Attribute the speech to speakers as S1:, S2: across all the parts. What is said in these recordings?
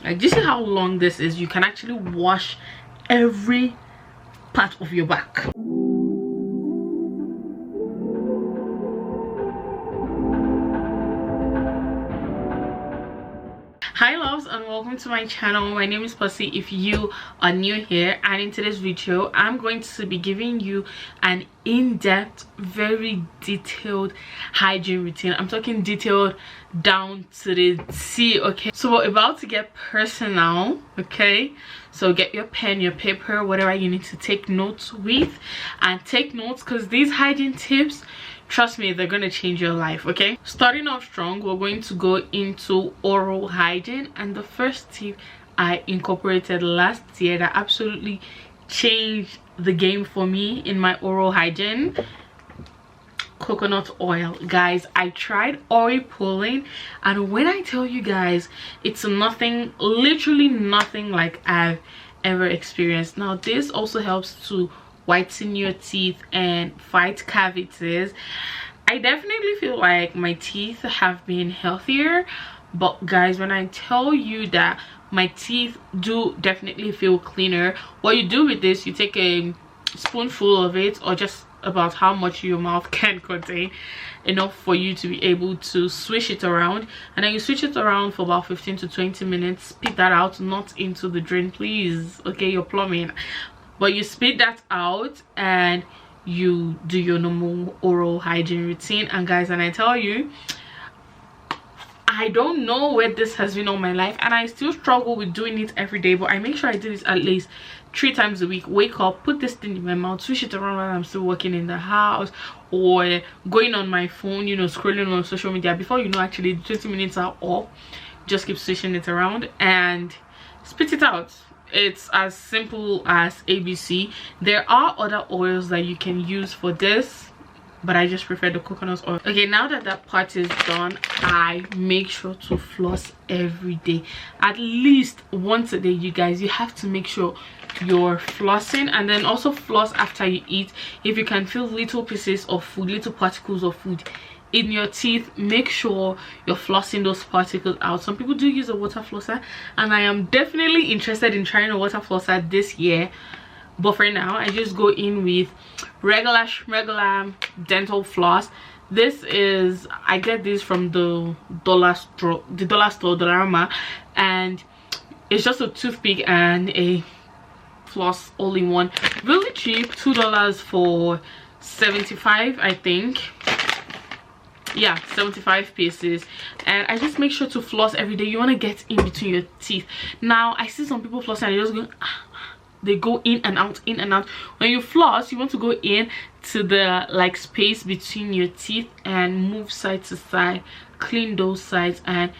S1: Like, do you see how long this is? You can actually wash every part of your back. Hi loves, and welcome to my channel. My name is Posii if you are new here, and in today's video I'm going to be giving you an in-depth, very detailed hygiene routine. I'm talking detailed down to the T, okay? So we're about to get personal, okay? So get your pen, your paper, whatever you need to take notes with, and take notes because these hygiene tips, trust me, they're gonna change your life, okay? Starting off strong, we're going to go into oral hygiene, and the first tip I incorporated last year that absolutely changed the game for me in my oral hygiene: coconut oil. Guys, I tried oil pulling, and when I tell you guys, it's nothing, literally nothing like I've ever experienced. Now this also helps to whiten your teeth and fight cavities. I definitely feel like my teeth have been healthier, but guys, when I tell you that my teeth do definitely feel cleaner, what you do with this, you take a spoonful of it, or just about how much your mouth can contain, enough for you to be able to swish it around, and then you switch it around for about 15 to 20 minutes. Spit that out, not into the drain please, okay? You're plumbing. But you spit that out and you do your normal oral hygiene routine. And guys, and I tell you, I don't know where this has been all my life, and I still struggle with doing it every day, but I make sure I do this at least 3 times a week. Wake up, put this thing in my mouth, swish it around while I'm still working in the house, or going on my phone, you know, scrolling on social media. Before you know, actually 20 minutes are up. Just keep swishing it around and spit it out. It's as simple as ABC. There are other oils that you can use for this, but I just prefer the coconut oil. Okay, now that that part is done, I make sure to floss every day, at least once a day. You guys, you have to make sure you're flossing, and then also floss after you eat. If you can feel little pieces of food, little particles of food in your teeth, make sure you're flossing those particles out. Some people do use a water flosser, and I am definitely interested in trying a water flosser this year, but for now I just go in with regular dental floss. This is, I get this from the dollar store, Dollarama, and it's just a toothpick and a floss all in one. Really cheap, $2 for 75, I think. Yeah, 75 pieces. And I just make sure to floss every day. You want to get in between your teeth. Now I see some people flossing and they just go, they go in and out, in and out. When you floss, you want to go in to the like space between your teeth and move side to side, clean those sides, and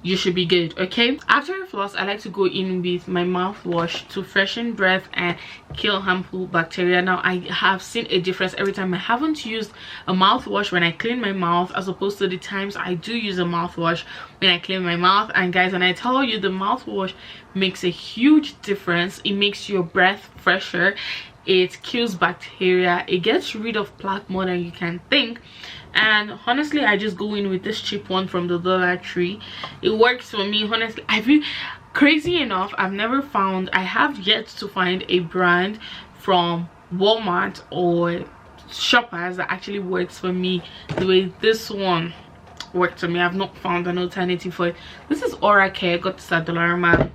S1: you should be good, okay? After I floss, I like to go in with my mouthwash to freshen breath and kill harmful bacteria. Now I have seen a difference every time I haven't used a mouthwash when I clean my mouth, as opposed to the times I do use a mouthwash when I clean my mouth. And guys, when I tell you, the mouthwash makes a huge difference. It makes your breath fresher, it kills bacteria, it gets rid of plaque more than you can think. And honestly, I just go in with this cheap one from the Dollar Tree. It works for me. Honestly, I feel crazy enough, I have yet to find a brand from Walmart or Shoppers that actually works for me the way this one worked for me. I've not found an alternative for it. This is Oral Care. Got this at Dollarama.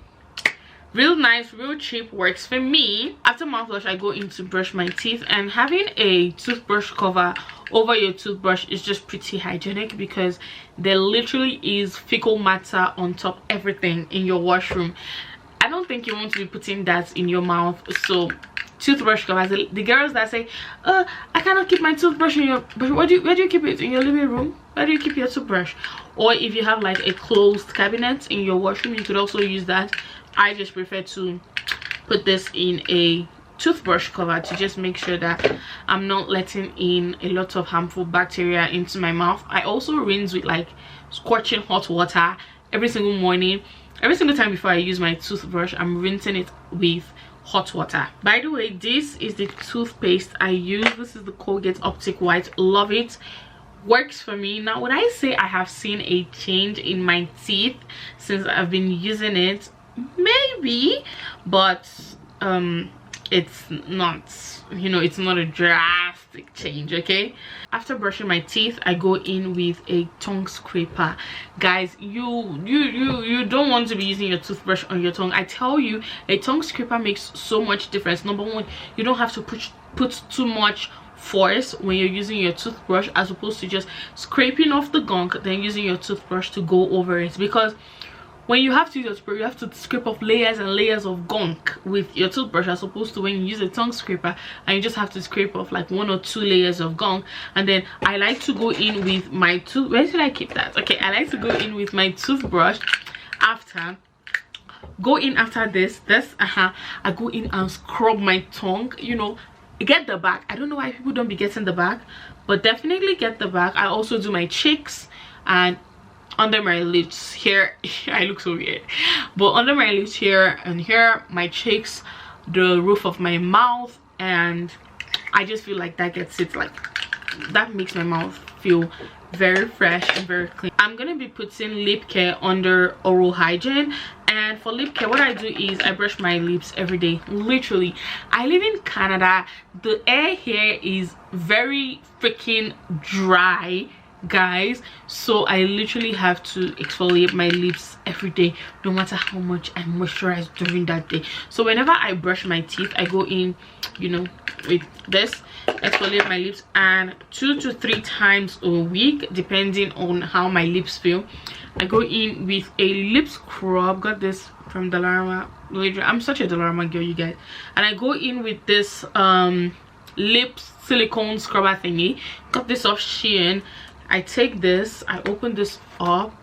S1: Real nice, real cheap, works for me. After mouthwash, I go in to brush my teeth, and having a toothbrush cover over your toothbrush is just pretty hygienic, because there literally is fecal matter on top everything in your washroom. I don't think you want to be putting that in your mouth. So toothbrush covers, the girls that say, I cannot keep my toothbrush in your, but where do you keep it? In your living room? Where do you keep your toothbrush? Or if you have like a closed cabinet in your washroom, you could also use that. I just prefer to put this in a toothbrush cover to just make sure that I'm not letting in a lot of harmful bacteria into my mouth. I also rinse with like scorching hot water every single morning. Every single time before I use my toothbrush, I'm rinsing it with hot water. By the way, this is the toothpaste I use. This is the Colgate Optic White. Love it. Works for me. Now when I say I have seen a change in my teeth since I've been using it, maybe, but it's not, you know, it's not a drastic change. Okay, after brushing my teeth, I go in with a tongue scraper. Guys, you don't want to be using your toothbrush on your tongue. I tell you, a tongue scraper makes so much difference. Number one, you don't have to put too much force when you're using your toothbrush, as opposed to just scraping off the gunk then using your toothbrush to go over it. Because when you have to use your toothbrush, you have to scrape off layers and layers of gunk with your toothbrush, as opposed to when you use a tongue scraper and you just have to scrape off like 1 or 2 layers of gunk. And then I like to go in with my where should I keep that? Okay, I like to go in with my toothbrush after this I go in and scrub my tongue, you know, get the back. I don't know why people don't be getting the back, but definitely get the back. I also do my cheeks and under my lips here. I look so weird, but under my lips here and here, my cheeks, the roof of my mouth, and I just feel like that gets it, like that makes my mouth feel very fresh and very clean. I'm gonna be putting lip care under Oral Hygiene, and for lip care what I do is I brush my lips every day. Literally, I live in Canada. The air here is very freaking dry, guys, so I literally have to exfoliate my lips every day, no matter how much I moisturize during that day. So whenever I brush my teeth, I go in, you know, with this, exfoliate my lips, and 2 to 3 times a week, depending on how my lips feel, I go in with a lip scrub. Got this from Dollarama. I'm such a Dollarama girl, you guys. And I go in with this lip silicone scrubber thingy. Got this off Shein. I take this, I open this up,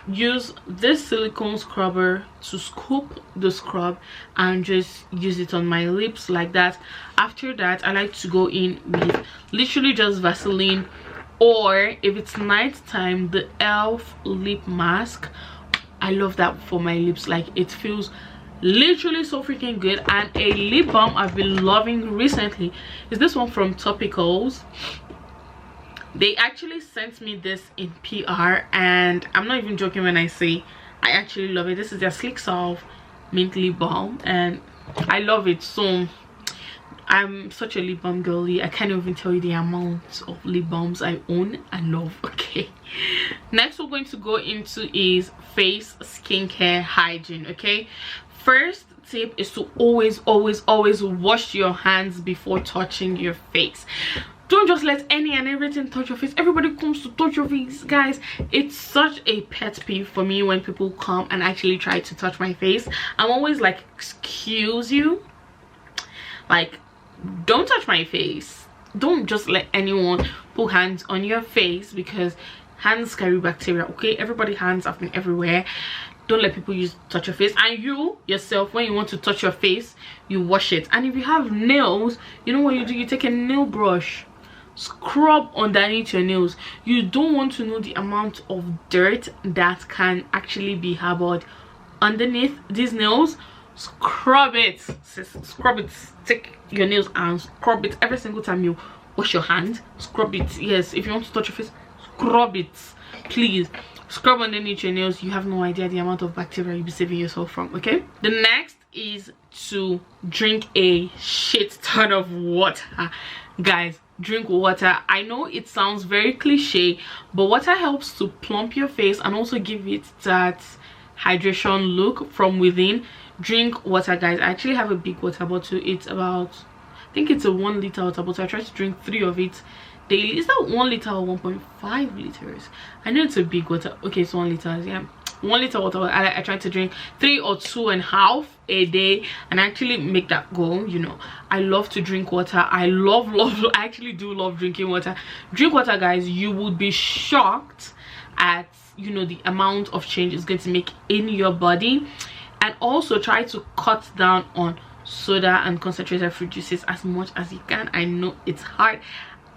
S1: use this silicone scrubber to scoop the scrub and just use it on my lips like that. After that, I like to go in with literally just Vaseline, or if it's night time, the elf lip mask. I love that for my lips. Like, it feels literally so freaking good. And a lip balm I've been loving recently is this one from Topicals. They actually sent me this in PR, and I'm not even joking when I say I actually love it. This is their Sleek Salve mint lip balm, and I love it. So I'm such a lip balm girly. I can't even tell you the amount of lip balms I own and love. Okay, next we're going to go into is face skincare hygiene. Okay, first tip is to always wash your hands before touching your face. Don't just let any and everything touch your face. Everybody comes to touch your face, guys. It's such a pet peeve for me when people come and actually try to touch my face. I'm always like, excuse you, like, don't touch my face. Don't just let anyone put hands on your face, because hands carry bacteria. Okay, everybody's hands have been everywhere. Don't let people touch your face. And you yourself, when you want to touch your face, you wash it. And if you have nails, you know what you do? You take a nail brush, scrub underneath your nails. You don't want to know the amount of dirt that can actually be harbored underneath these nails. Scrub it, sis, scrub it. Take your nails and scrub it every single time you wash your hand. Scrub it. Yes, if you want to touch your face, scrub it, please. Scrub underneath your nails. You have no idea the amount of bacteria you'll be saving yourself from. Okay, the next is to drink a shit ton of water. Guys, drink water. I know it sounds very cliche, but water helps to plump your face and also give it that hydration look from within. Drink water, guys. I actually have a big water bottle. It's about, I think it's a 1 liter water bottle. I try to drink 3 of it daily. Is that 1 liter or 1.5 liters? I know it's a big water. Okay, it's 1 liter. Yeah, 1 liter water. I try to drink 3 or 2.5 a day, and actually make that goal. You know, I love to drink water. I actually do love drinking water. Drink water, guys. You would be shocked at, you know, the amount of change it's going to make in your body. And also try to cut down on soda and concentrated fruit juices as much as you can. I know it's hard.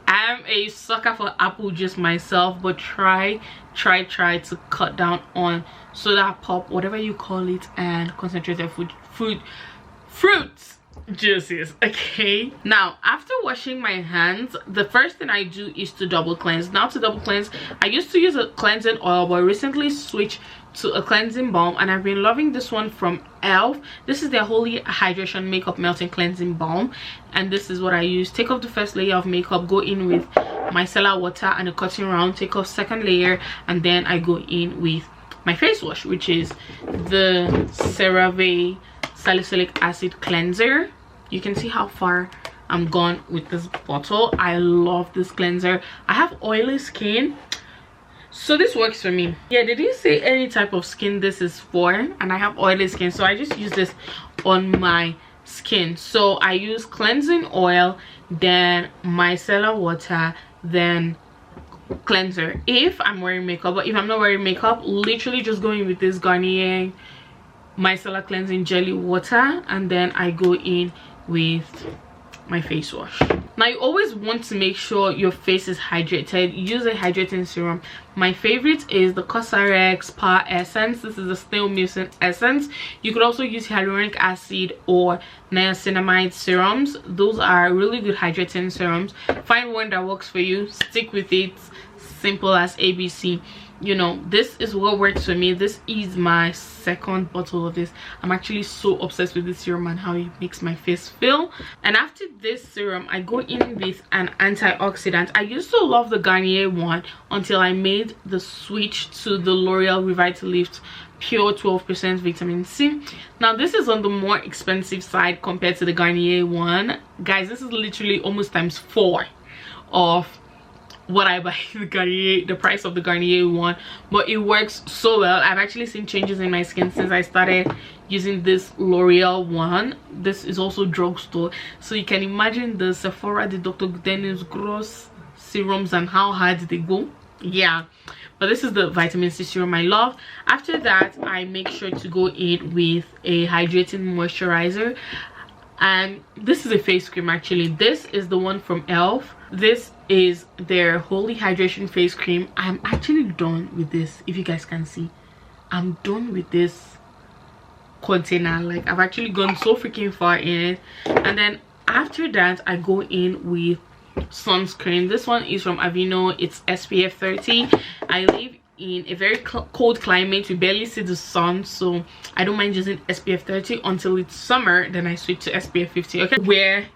S1: I'm a sucker for apple juice myself, but try to cut down on soda pop, whatever you call it, and concentrated fruits juices. Okay, now after washing my hands, the first thing I do is to double cleanse. Now, to double cleanse, I used to use a cleansing oil, but recently switched to a cleansing balm, and I've been loving this one from elf. This is their Holy Hydration Makeup Melting Cleansing Balm, and this is what I use. Take off the first layer of makeup, go in with micellar water and a cotton round, take off second layer, and then I go in with my face wash, which is the CeraVe Salicylic Acid Cleanser. You can see how far I'm gone with this bottle. I love this cleanser. I have oily skin, so this works for me. Yeah, they didn't say any type of skin this is for, and I have oily skin, so I just use this on my skin. So I use cleansing oil, then micellar water, then cleanser if I'm wearing makeup. But if I'm not wearing makeup, literally just going with this Garnier micellar cleansing jelly water, and then I go in with my face wash. Now, you always want to make sure your face is hydrated. Use a hydrating serum. My favorite is the Cosrx Power Essence. This is the snail mucin essence. You could also use hyaluronic acid or niacinamide serums. Those are really good hydrating serums. Find one that works for you, stick with it. Simple as ABC. You know, this is what works for me. This is my second bottle of this. I'm actually so obsessed with this serum and how it makes my face feel. And after this serum, I go in with an antioxidant. I used to love the Garnier one until I made the switch to the L'Oreal Revitalift Pure 12% Vitamin C. Now, this is on the more expensive side compared to the Garnier one. Guys, this is literally almost ×4 of what I buy the Garnier, the price of the Garnier one, but it works so well. I've actually seen changes in my skin since I started using this L'Oreal one. This is also drugstore, so you can imagine the Sephora, the Dr. Dennis Gross serums and how hard they go. Yeah, but this is the vitamin C serum I love. After that, I make sure to go in with a hydrating moisturizer, and this is a face cream. Actually, this is the one from elf. This is their Holy Hydration face cream. I'm actually done with this. If you guys can see, I'm done with this container. Like, I've actually gone so freaking far in it. And then after that, I go in with sunscreen. This one is from Aveeno. It's SPF 30. I live in a very cold climate. We barely see the sun, so I don't mind using SPF 30 until it's summer. Then I switch to SPF 50. Okay, wear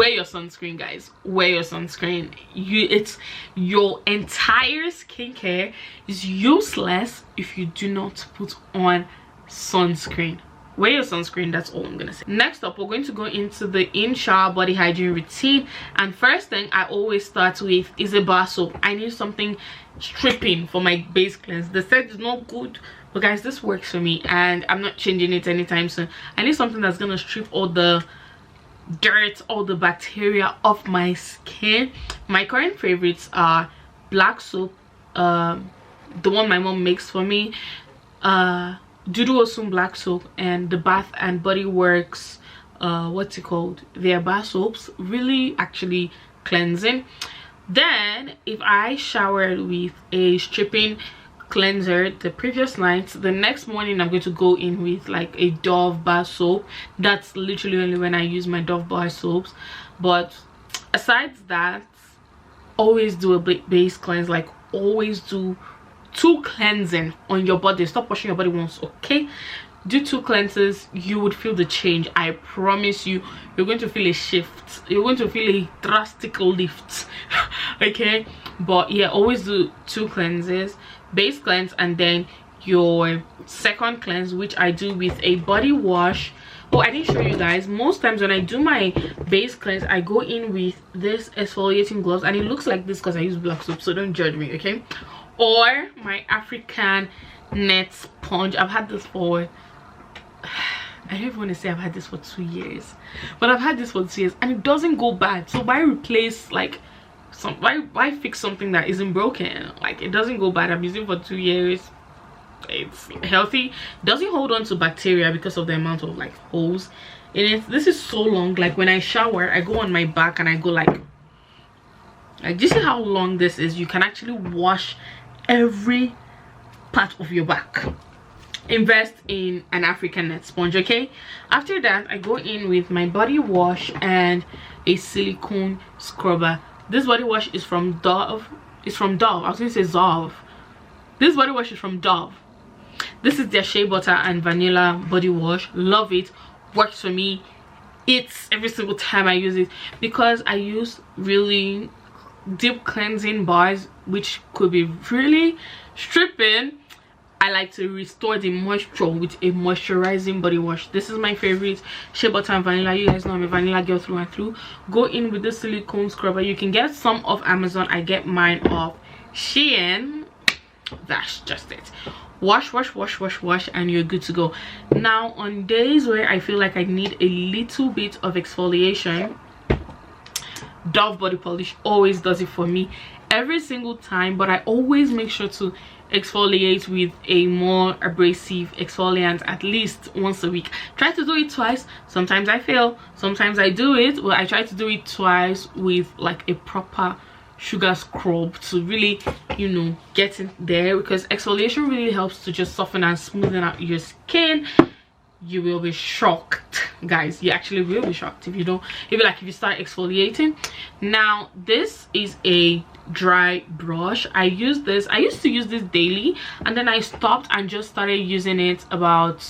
S1: your sunscreen, guys. Wear your sunscreen. It's your entire skincare is useless if you do not put on sunscreen. Wear your sunscreen. That's all I'm gonna say. Next up, we're going to go into the in-shower body hygiene routine, and first thing I always start with is a bar soap. I need something stripping for my base cleanse. The set is not good, but guys, this works for me, and I'm not changing it anytime soon. I need something that's gonna strip all the dirt, all the bacteria off my skin. My current favorites are black soap, the one my mom makes for me, Dudu Osun black soap, and the Bath and Body Works, what's it called, their bar soaps. Really actually cleansing. Then if I showered with a stripping cleanser the previous night, the next morning I'm going to go in with like a Dove bar soap. That's literally only when I use my Dove bar soaps. But aside that, always do a base cleanse. Like, always do 2 cleansing on your body. Stop washing your body once, okay? Do 2 cleanses. You would feel the change. I promise you, you're going to feel a shift. You're going to feel a drastic lift. Okay, but yeah, always do 2 cleanses, base cleanse, and then your second cleanse, which I do with a body wash. Oh, I didn't show you guys. Most times when I do my base cleanse, I go in with this exfoliating gloves, and it looks like this because I use black soap, so don't judge me, okay? Or my African net sponge. I've had this for, I don't even want to say I've had this for 2 years, but I've had this for 2 years and it doesn't go bad. So why replace, like, why fix something that isn't broken? Like, it doesn't go bad. I'm using it for 2 years. It's healthy, doesn't hold on to bacteria because of the amount of like holes in it. This is so long. Like, when I shower, I go on my back and I go like do you see how long this is? You can actually wash every part of your back. Invest in an African net sponge, okay? After that, I go in with my body wash and a silicone scrubber. This body wash is from Dove. It's from Dove. I was gonna say Zove. This body wash is from Dove. This is their shea butter and vanilla body wash. Love it. Works for me. It's every single time I use it, because I use really deep cleansing bars, which could be really stripping. I like to restore the moisture with a moisturizing body wash. This is my favorite, shea butter and vanilla. You guys know I'm a vanilla girl through and through. Go in with the silicone scrubber. You can get some off Amazon. I get mine off Shein. That's just it. Wash, wash, wash, wash, wash, and you're good to go. Now, on days where I feel like I need a little bit of exfoliation, Dove body polish always does it for me every single time. But I always make sure to exfoliate with a more abrasive exfoliant at least once a week. Try to do it twice. Sometimes I fail, sometimes I do it. Well, I try to do it twice with like a proper sugar scrub to really, you know, get in there, because exfoliation really helps to just soften and smoothen out your skin. You will be shocked, guys. You actually will be shocked if you don't, if you start exfoliating. Now, this is a dry brush. I used to use this daily, and then I stopped and just started using it about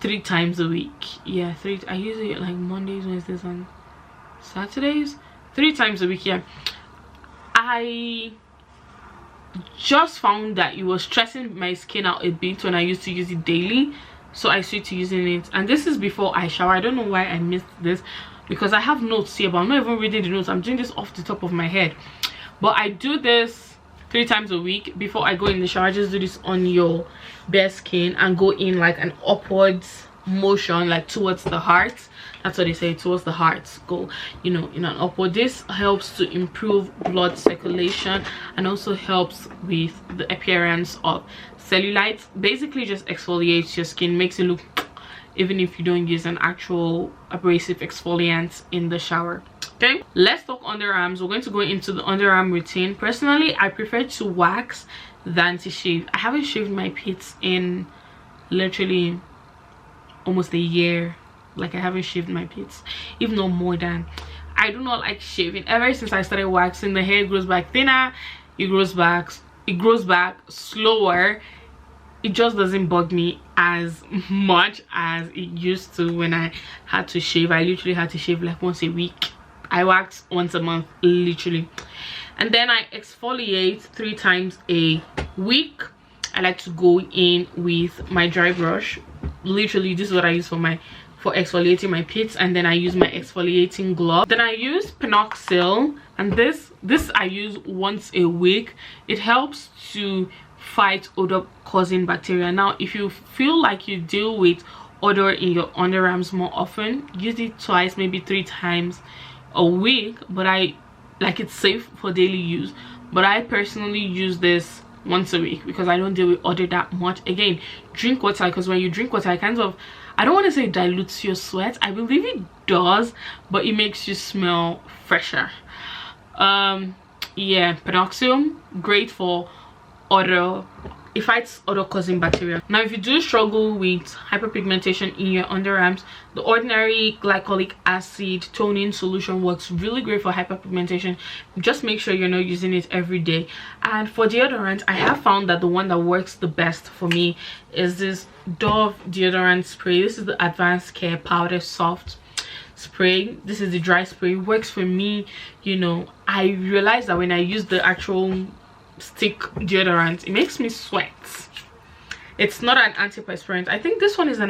S1: 3 times a week. Yeah, I use it like Mondays, Wednesdays, and Saturdays. 3 times a week. Yeah, I just found that it was stressing my skin out a bit when I used to use it daily, so I switched to using it. And this is before I shower. I don't know why I missed this, because I have notes here, but I'm not even reading the notes. I'm doing this off the top of my head. But I do this 3 times a week before I go in the shower. Just do this on your bare skin and go in like an upwards motion, like towards the heart. That's what they say, towards the heart. Go, you know, in an upward. This helps to improve blood circulation and also helps with the appearance of cellulite. Basically just exfoliates your skin, makes it look, even if you don't use an actual abrasive exfoliant in the shower. Okay, let's talk underarms. We're going to go into the underarm routine. Personally, I prefer to wax than to shave. I haven't shaved my pits in literally almost a year. Like, I haven't shaved my pits, if not more than. I do not like shaving. Ever since I started waxing, the hair grows back thinner. It grows back slower. It just doesn't bug me as much as it used to when I had to shave. I literally had to shave like once a week. I wax once a month, literally. And then I exfoliate 3 times a week. I like to go in with my dry brush. Literally, this is what I use for exfoliating my pits. And then I use my exfoliating glove. Then I use Penoxyl, and this I use once a week. It helps to fight odor causing bacteria. Now, if you feel like you deal with odor in your underarms more often, use it twice, maybe 3 times a week. But I like, it's safe for daily use, but I personally use this once a week because I don't deal with odor that much. Again, drink water, because when you drink water, it kind of, I don't want to say it dilutes your sweat. I believe it does, but it makes you smell fresher. Yeah, Penoxyl, great for odor. It fights odor causing bacteria. Now, if you do struggle with hyperpigmentation in your underarms, the ordinary glycolic acid toning solution works really great for hyperpigmentation. Just make sure you're not using it every day. And for deodorant, I have found that the one that works the best for me is this Dove deodorant spray. This is the Advanced Care Powder Soft spray. This is the dry spray. It works for me. You know, I realized that when I use the actual stick deodorant, it makes me sweat. It's not an antiperspirant. I think this one is an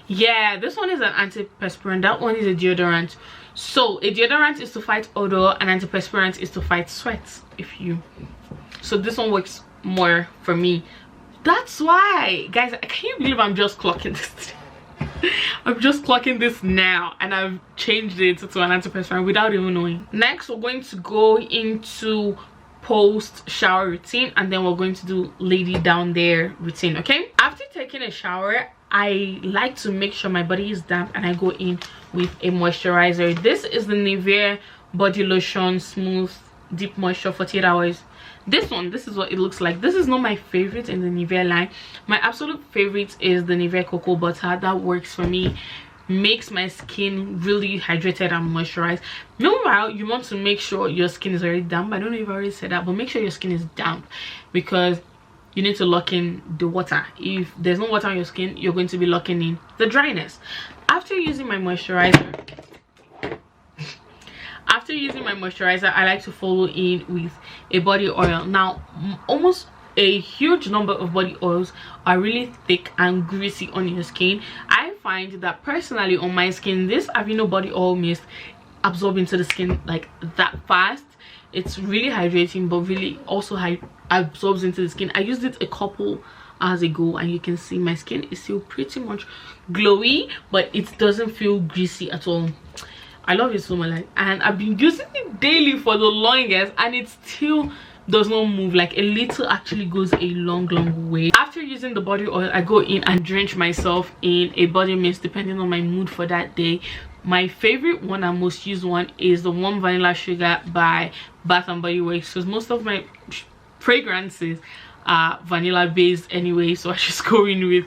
S1: yeah, this one is an antiperspirant. That one is a deodorant. So a deodorant is to fight odor, an antiperspirant is to fight sweat. So this one works more for me. That's why, guys, I can't believe I'm just clocking this today. I'm just clocking this now, and I've changed it to an antiperspirant without even knowing. Next, we're going to go into post shower routine, and then we're going to do lady down there routine. Okay, after taking a shower, I like to make sure my body is damp, and I go in with a moisturizer. This is the Nivea body lotion smooth deep moisture 48 hours. This is what it looks like. This is not my favorite in the Nivea line. My absolute favorite is the Nivea cocoa butter. That works for me, makes my skin really hydrated and moisturized. Meanwhile, you want to make sure your skin is already damp. I don't know if I already said that, but make sure your skin is damp, because you need to lock in the water. If there's no water on your skin, you're going to be locking in the dryness. After using my moisturizer, I like to follow in with a body oil. Now, almost a huge number of body oils are really thick and greasy on your skin. I find that personally on my skin, this Aveeno body oil mist absorbs into the skin like that fast. It's really hydrating, but really also absorbs into the skin. I used it a couple hours ago, and you can see my skin is still pretty much glowy, but it doesn't feel greasy at all. I love it so much, and I've been using it daily for the longest, and it still does not move. Like, a little actually goes a long way. After using the body oil, I go in and drench myself in a body mist depending on my mood for that day. My favorite one and most used one is the Warm Vanilla Sugar by Bath and Body Works, because most of my fragrances are vanilla based anyway, so I just go in with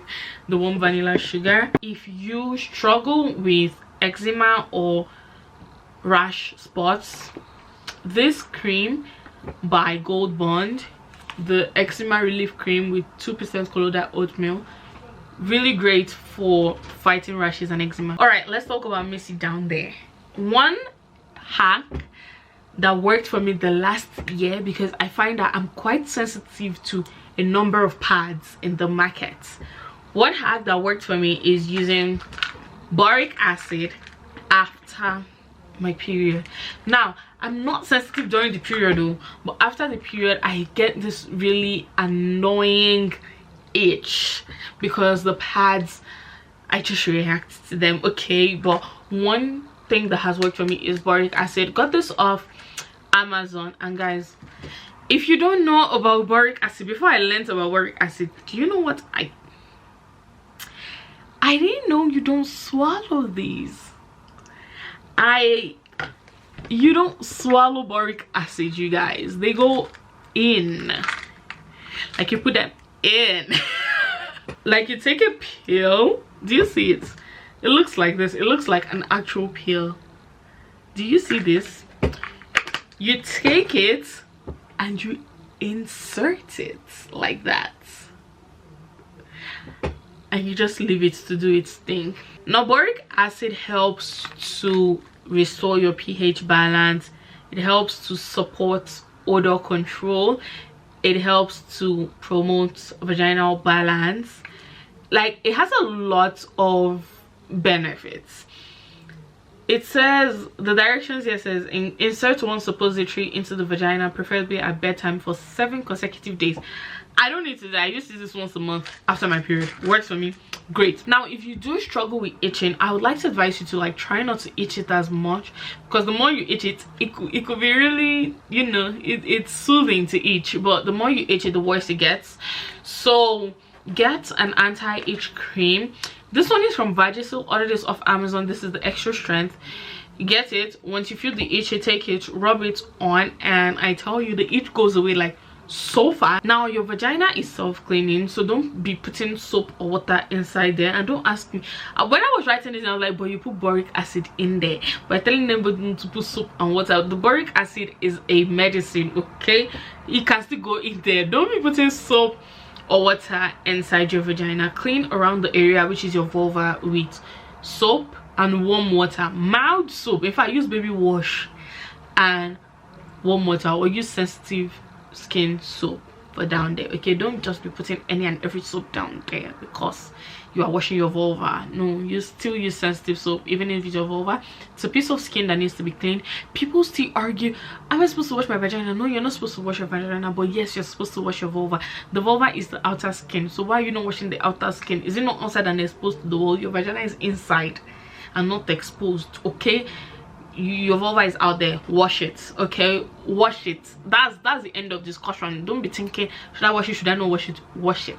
S1: the Warm Vanilla Sugar. If you struggle with eczema or rash spots, this cream by Gold Bond, the eczema relief cream with 2% colloidal oatmeal, really great for fighting rashes and eczema. All right, let's talk about Missy down there. One hack that worked for me the last year, because I find that I'm quite sensitive to a number of pads in the market. One hack that worked for me is using boric acid after my period. Now, I'm not sensitive during the period though, but after the period I get this really annoying itch because the pads, I just react to them. Okay, but one thing that has worked for me is boric acid. Got this off Amazon, and guys, if you don't know about boric acid, before I learned about boric acid, do you know what I didn't know you don't swallow these. You don't swallow boric acid, you guys. They go in, like you put them in. Like you take a pill. Do you see it? It looks like this. It looks like an actual pill. Do you see this? You take it and you insert it like that, and you just leave it to do its thing. Now, boric acid helps to restore your pH balance. It helps to support odor control. It helps to promote vaginal balance. Like, it has a lot of benefits. It says, the directions here says, insert one suppository into the vagina, preferably at bedtime, for 7 consecutive days. I don't need to do that. I just use this once a month after my period. Works for me. Great. Now, if you do struggle with itching, I would like to advise you to like try not to itch it as much, because the more you itch it, it could be really, you know, it's soothing to itch, but the more you itch it, the worse it gets. So get an anti-itch cream. This one is from Vagisil. Order this off Amazon. This is the extra strength. Get it. Once you feel the itch, you take it, rub it on, and I tell you, the itch goes away like so fast. Now, your vagina is self-cleaning, so don't be putting soap or water inside there. And don't ask me, when I was writing this, I was like, but you put boric acid in there. But telling them to put soap and water, the boric acid is a medicine, okay? It can still go in there. Don't be putting soap or water inside your vagina. Clean around the area, which is your vulva, with soap and warm water. Mild soap. If I use baby wash and warm water, or use sensitive skin soap for down there. Okay, don't just be putting any and every soap down there because you are washing your vulva. No, you still use sensitive soap even if it's your vulva. It's a piece of skin that needs to be cleaned. People still argue, am I supposed to wash my vagina? No, you're not supposed to wash your vagina, but yes, you're supposed to wash your vulva. The vulva is the outer skin, so why are you not washing the outer skin? Is it not outside and exposed to the wall? Your vagina is inside and not exposed. Okay, your vulva is out there. Wash it. Okay, wash it. That's the end of discussion. Don't be thinking, should I wash it, should I not wash it? Wash it.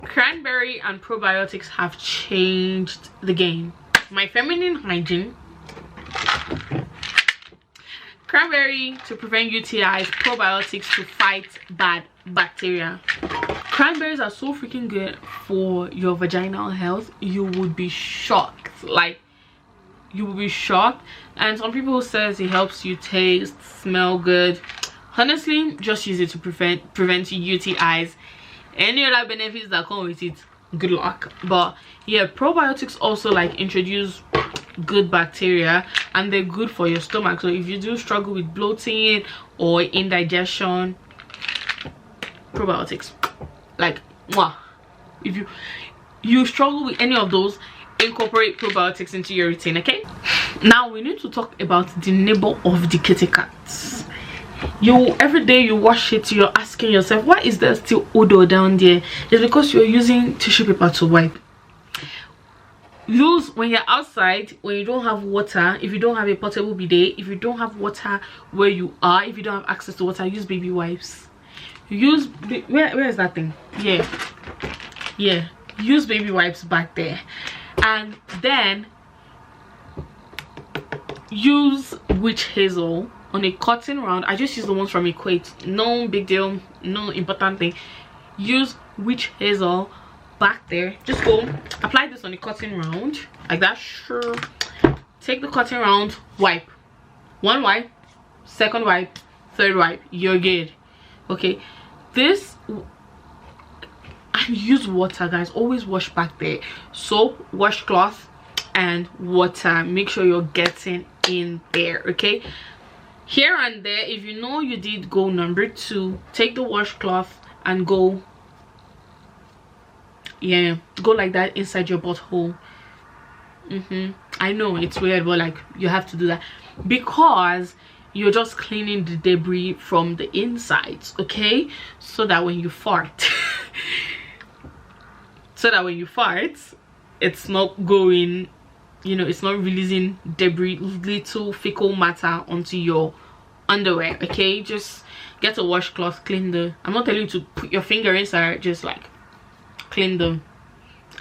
S1: Cranberry and probiotics have changed the game. My feminine hygiene: cranberry to prevent UTIs, probiotics to fight bad bacteria. Cranberries are so freaking good for your vaginal health. You would be shocked. Like, you will be shocked. And some people says it helps you taste, smell good. Honestly, just use it to prevent UTIs. any other benefits that come with it, good luck. But yeah, probiotics also like introduce good bacteria, and they're good for your stomach. So if you do struggle with bloating or indigestion, probiotics, like, mwah. If you struggle with any of those, incorporate probiotics into your routine. Okay, now we need to talk about the neighbor of the kitty cats. Every day you wash it, you're asking yourself, why is there still odor down there? It's because you're using tissue paper to wipe. Use, when you're outside, when you don't have water, if you don't have a portable bidet, if you don't have water where you are, if you don't have access to water, use baby wipes. Use where is that thing? Yeah, use baby wipes back there. And then use witch hazel on a cotton round. I just use the ones from Equate, no big deal, no important thing. Use witch hazel back there. Just go apply this on the cotton round like that. Sure, take the cotton round, wipe, one wipe, second wipe, third wipe, you're good. Okay, this, and use water, guys. Always wash back there. Soap, washcloth, and water. Make sure you're getting in there. Okay, here and there, if you know you did go number 2, take the washcloth and go, yeah, go like that inside your butthole. I know it's weird, but like, you have to do that because you're just cleaning the debris from the insides. Okay, so that when you fart it's not going, you know, it's not releasing debris, little fecal matter onto your underwear. Okay, just get a washcloth, clean the, I'm not telling you to put your finger inside, just like clean the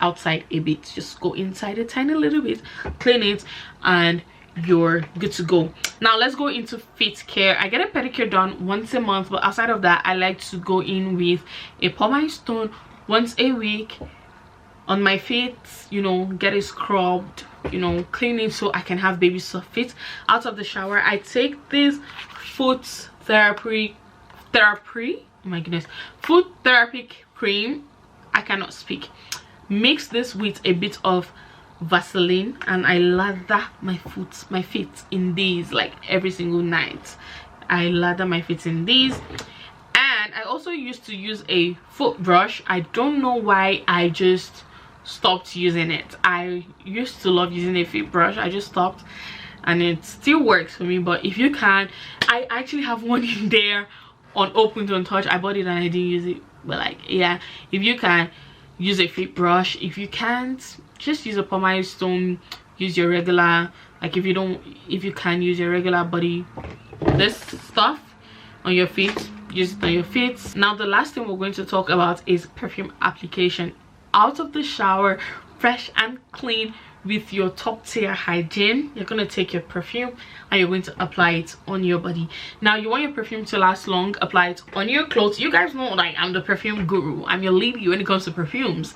S1: outside a bit, just go inside a tiny little bit, clean it, and you're good to go. Now let's go into feet care. I get a pedicure done once a month, but outside of that, I like to go in with a Posii stone once a week on my feet, you know, get it scrubbed, you know, clean it so I can have baby soft feet. Out of the shower, I take this foot therapy, oh my goodness, foot therapy cream, I cannot speak. Mix this with a bit of Vaseline, and I lather my feet in these like every single night. I lather my feet in these. And I also used to use a foot brush. I don't know why I just stopped using it. I used to love using a foot brush. I just stopped, and it still works for me. But if you can, I actually have one in there unopened, untouched. I bought it and I didn't use it, but like, yeah, if you can, use a foot brush. If you can't, just use a Posii stone. Use your regular, like, if you can, use your regular body, this stuff on your feet, use it on your feet. Now the last thing we're going to talk about is perfume application. Out of the shower, fresh and clean, with your top tier hygiene, you're going to take your perfume and you're going to apply it on your body. Now you want your perfume to last long, apply it on your clothes. You guys know, like, I'm the perfume guru, I'm your lady when it comes to perfumes.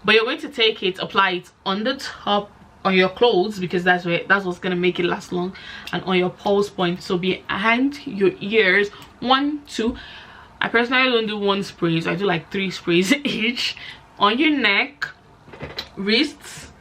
S1: But you're going to take it, apply it on the top, on your clothes, because that's what's going to make it last long, and on your pulse point, so behind your ears, 1, 2. I personally don't do 1 sprays, I do like 3 sprays each. On your neck, wrists,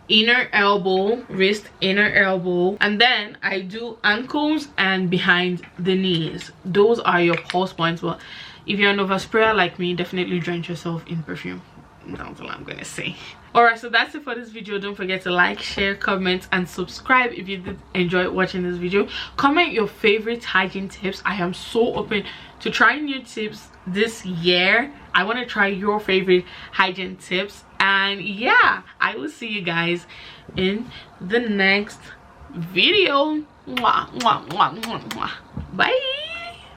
S1: inner elbow, wrist, inner elbow, and then I do ankles and behind the knees. Those are your pulse points. But if you're an oversprayer like me, definitely drench yourself in perfume. That's all I'm gonna say. Alright, so that's it for this video. Don't forget to like, share, comment, and subscribe if you did enjoy watching this video. Comment your favorite hygiene tips. I am so open to trying new tips this year. I want to try your favorite hygiene tips, and yeah, I will see you guys in the next video. Mwah, mwah, mwah, mwah, mwah. Bye.